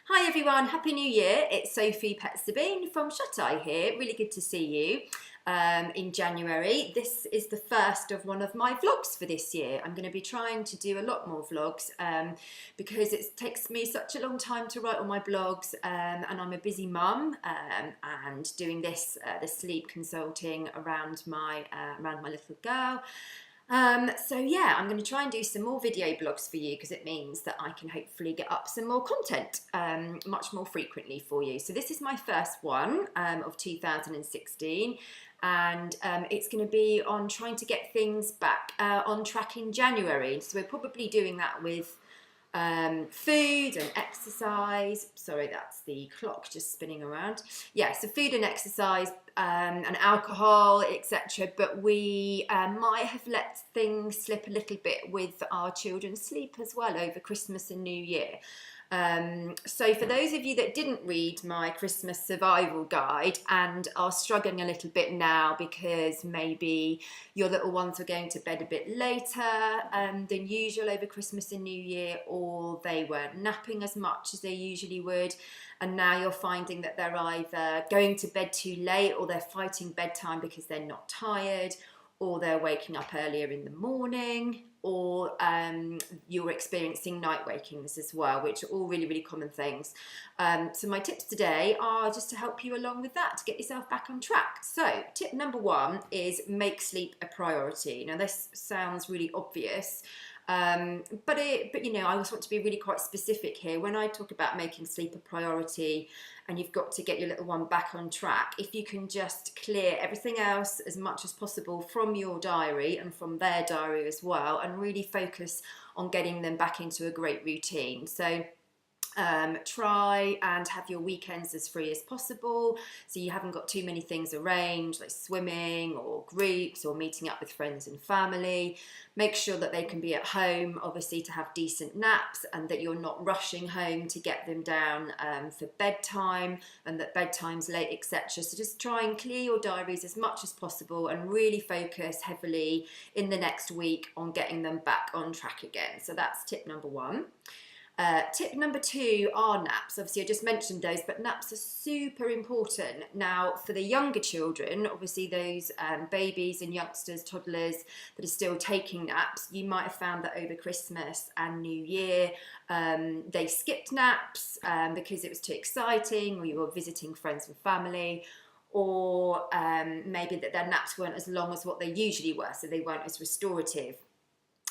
Hi everyone, Happy New Year. It's Sofie Petts-Sabine from Shut Eye here. Really good to see you in January. This is the first of one of my vlogs for this year. I'm going to be trying to do a lot more vlogs because it takes me such a long time to write all my blogs and I'm a busy mum and doing this, the sleep consulting around my little girl. So yeah, I'm going to try and do some more video blogs for you because it means that I can hopefully get up some more content much more frequently for you. So this is my first one of 2016 and it's going to be on trying to get things back on track in January. So we're probably doing that with food and exercise. Sorry, that's the clock just spinning around. Yeah, so food and exercise and alcohol, etc. But we might have let things slip a little bit with our children's sleep as well over Christmas and New Year. So for those of you that didn't read my Christmas survival guide and are struggling a little bit now because maybe your little ones were going to bed a bit later than usual over Christmas and New Year, or they weren't napping as much as they usually would, and now you're finding that they're either going to bed too late or they're fighting bedtime because they're not tired, or they're waking up earlier in the morning, or you're experiencing night wakings as well, which are all really, really common things. So my tips today are just to help you along with that, to get yourself back on track. So tip number one is make sleep a priority. Now this sounds really obvious, but you know, I just want to be really quite specific here. When I talk about making sleep a priority and you've got to get your little one back on track, if you can just clear everything else as much as possible from your diary and from their diary as well, and really focus on getting them back into a great routine. So try and have your weekends as free as possible, so you haven't got too many things arranged like swimming or groups or meeting up with friends and family. Make sure that they can be at home, obviously, to have decent naps, and that you're not rushing home to get them down for bedtime, and that bedtime's late, etc. So just try and clear your diaries as much as possible and really focus heavily in the next week on getting them back on track again. So that's tip number one. Tip number two are naps. Obviously, I just mentioned those, but naps are super important. Now, for the younger children, obviously those babies and youngsters, toddlers that are still taking naps, you might have found that over Christmas and New Year, they skipped naps because it was too exciting, or you were visiting friends and family, or maybe that their naps weren't as long as what they usually were, so they weren't as restorative.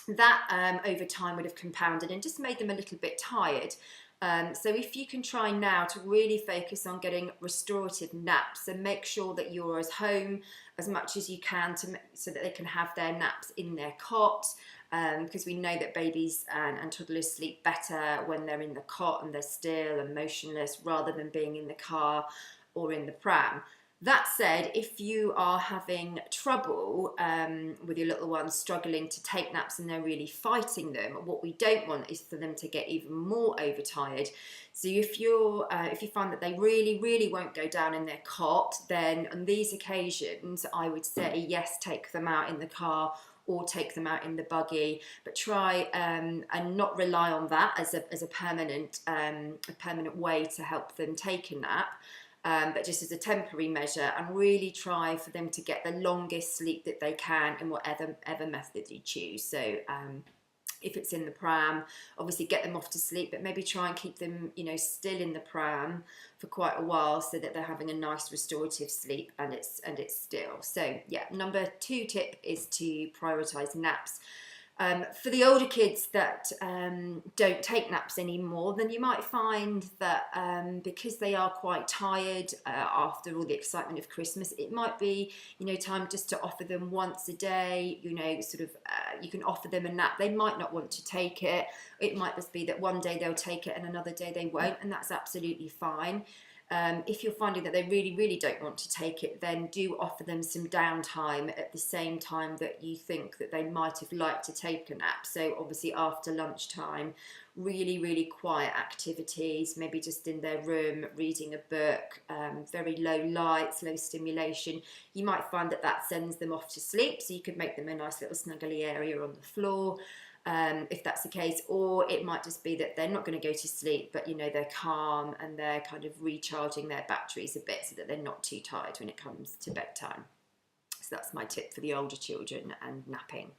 That over time would have compounded and just made them a little bit tired. So if you can try now to really focus on getting restorative naps, and make sure that you're as home as much as you can so that they can have their naps in their cot, because we know that babies and toddlers sleep better when they're in the cot and they're still and motionless, rather than being in the car or in the pram. That said, if you are having trouble with your little ones struggling to take naps and they're really fighting them, what we don't want is for them to get even more overtired. So if you find that they really, really won't go down in their cot, then on these occasions, I would say yes, take them out in the car or take them out in the buggy, but try and not rely on that as a permanent way to help them take a nap. But just as a temporary measure, and really try for them to get the longest sleep that they can in whatever method you choose. So if it's in the pram, obviously get them off to sleep, but maybe try and keep them, you know, still in the pram for quite a while, so that they're having a nice restorative sleep and it's still. So yeah, number two tip is to prioritise naps. For the older kids that don't take naps anymore, then you might find that because they are quite tired after all the excitement of Christmas, it might be, you know, time just to offer them once a day, you know, sort of you can offer them a nap. They might not want to take it. It might just be that one day they'll take it and another day they won't, and that's absolutely fine. If you're finding that they really, really don't want to take it, then do offer them some downtime at the same time that you think that they might have liked to take a nap. So obviously after lunchtime, really, really quiet activities, maybe just in their room, reading a book, very low lights, low stimulation. You might find that sends them off to sleep, so you could make them a nice little snuggly area on the floor. if that's the case, or it might just be that they're not going to go to sleep, but you know, they're calm and they're kind of recharging their batteries a bit so that they're not too tired when it comes to bedtime. So that's my tip for the older children and napping.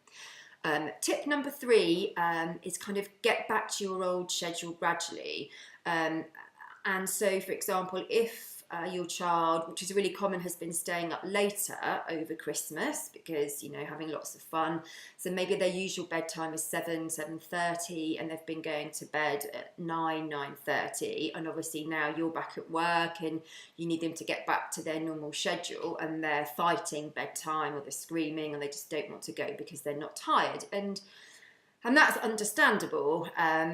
Tip number 3 is kind of get back to your old schedule gradually. And so, for example, if your child, which is really common, has been staying up later over Christmas because, you know, having lots of fun, so maybe their usual bedtime is 7:30 and they've been going to bed at 9:30, and obviously now you're back at work and you need them to get back to their normal schedule, and they're fighting bedtime or they're screaming and they just don't want to go because they're not tired. And that's understandable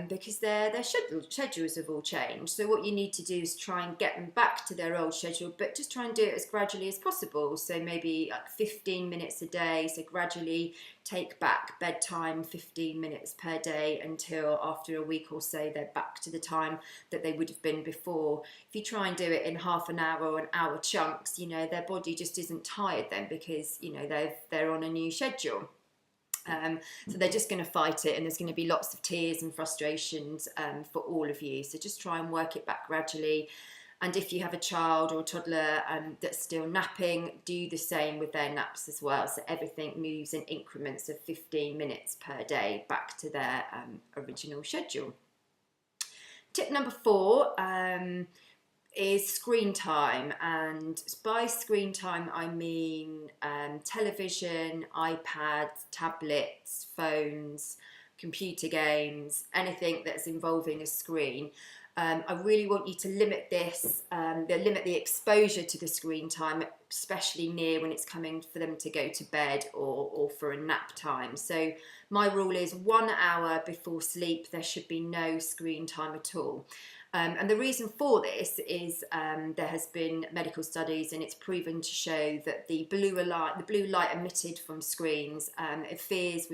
because their schedules have all changed. So what you need to do is try and get them back to their old schedule, but just try and do it as gradually as possible. So maybe like 15 minutes a day. So gradually take back bedtime 15 minutes per day until after a week or so they're back to the time that they would have been before. If you try and do it in half an hour or an hour chunks, you know, their body just isn't tired then because, you know, they're on a new schedule. So they're just going to fight it, and there's going to be lots of tears and frustrations for all of you. So just try and work it back gradually. And if you have a child or a toddler that's still napping, do the same with their naps as well. So everything moves in increments of 15 minutes per day back to their original schedule. Tip number 4 is screen time, and by screen time I mean television, iPads, tablets, phones, computer games, anything that's involving a screen. I really want you to limit this, limit the exposure to the screen time, especially near when it's coming for them to go to bed or for a nap time. So my rule is 1 hour before sleep there should be no screen time at all. And the reason for this is there has been medical studies, and it's proven to show that the blue light emitted from screens interferes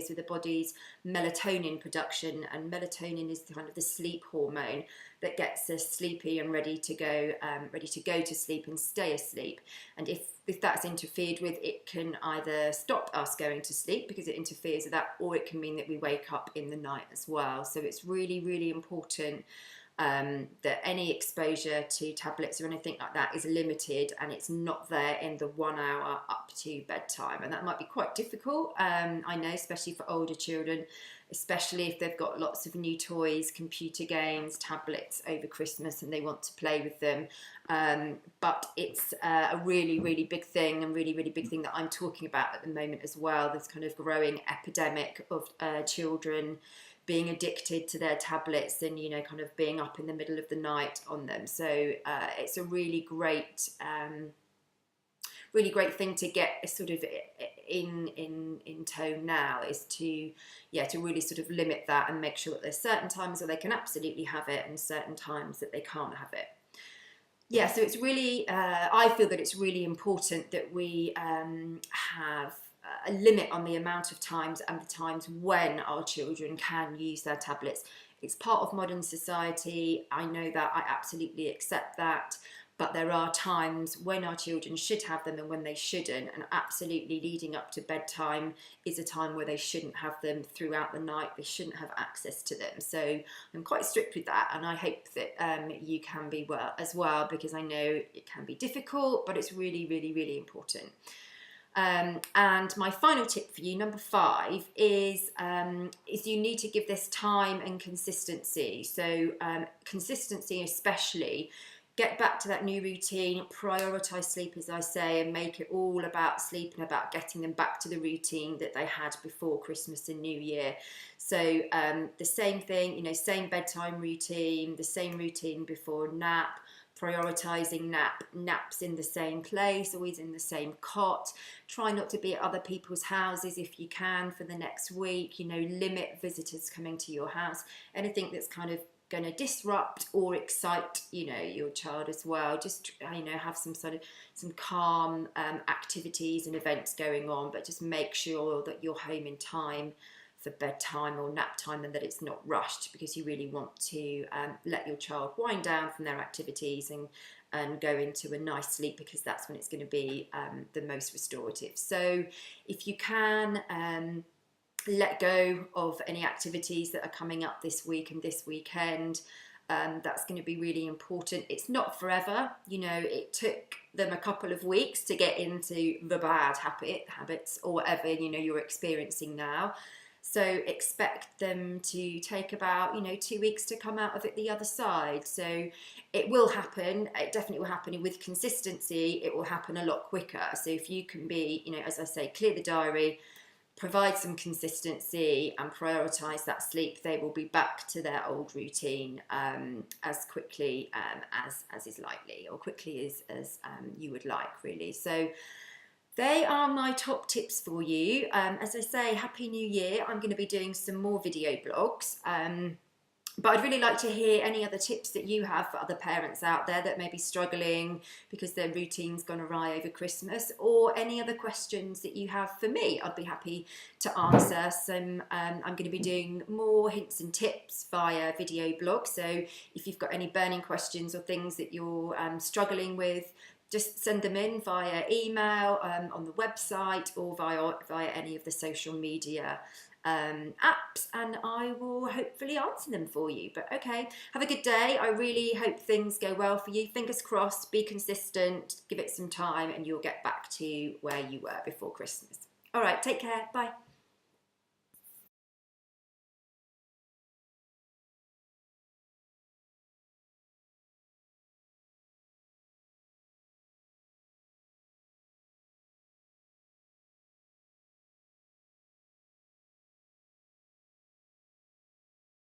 with the body's melatonin production, and melatonin is kind of the sleep hormone that gets us sleepy and ready to go to sleep and stay asleep. And if that's interfered with, it can either stop us going to sleep because it interferes with that, or it can mean that we wake up in the night as well. So it's really, really important that any exposure to tablets or anything like that is limited, and it's not there in the 1 hour up to bedtime. And that might be quite difficult, I know, especially for older children, especially if they've got lots of new toys, computer games, tablets over Christmas and they want to play with them. But it's a really, really big thing, and really, really big thing that I'm talking about at the moment as well, this kind of growing epidemic of children being addicted to their tablets and, you know, kind of being up in the middle of the night on them. So it's a really great thing to get sort of in tone now, is to really sort of limit that and make sure that there's certain times where they can absolutely have it and certain times that they can't have it. Yeah, so it's really, I feel that it's really important that we have a limit on the amount of times and the times when our children can use their tablets. It's part of modern society. I know that, I absolutely accept that, but there are times when our children should have them and when they shouldn't, and absolutely leading up to bedtime is a time where they shouldn't have them throughout the night. They shouldn't have access to them. So I'm quite strict with that, and I hope that you can be as well, because I know it can be difficult, but it's really, really, really important. And my final tip for you, number 5, is you need to give this time and consistency. So consistency especially. Get back to that new routine, prioritise sleep, as I say, and make it all about sleep and about getting them back to the routine that they had before Christmas and New Year. So the same thing, you know, same bedtime routine, the same routine before nap, prioritising naps in the same place, always in the same cot. Try not to be at other people's houses if you can for the next week. You know, limit visitors coming to your house. Anything that's kind of going to disrupt or excite, you know, your child as well. Just, you know, have some calm activities and events going on, but just make sure that you're home in time for bedtime or nap time, and that it's not rushed, because you really want to let your child wind down from their activities and go into a nice sleep, because that's when it's going to be the most restorative. So if you can let go of any activities that are coming up this week and this weekend. That's going to be really important. It's not forever. You know, it took them a couple of weeks to get into the bad habits or whatever, you know, you're experiencing now. So expect them to take about, you know, 2 weeks to come out of it the other side. So it will happen. It definitely will happen. With consistency, it will happen a lot quicker. So if you can be, you know, as I say, clear the diary, provide some consistency and prioritise that sleep, they will be back to their old routine as quickly as is likely, or quickly as you would like, really. So they are my top tips for you. As I say, Happy New Year. I'm going to be doing some more video blogs. But I'd really like to hear any other tips that you have for other parents out there that may be struggling because their routine's gone awry over Christmas, or any other questions that you have for me. I'd be happy to answer some. I'm going to be doing more hints and tips via video blog. So if you've got any burning questions or things that you're struggling with, just send them in via email, on the website, or via any of the social media apps, and I will hopefully answer them for you. But okay, have a good day. I really hope things go well for you. Fingers crossed, be consistent, give it some time, and you'll get back to where you were before Christmas. All right, take care. Bye.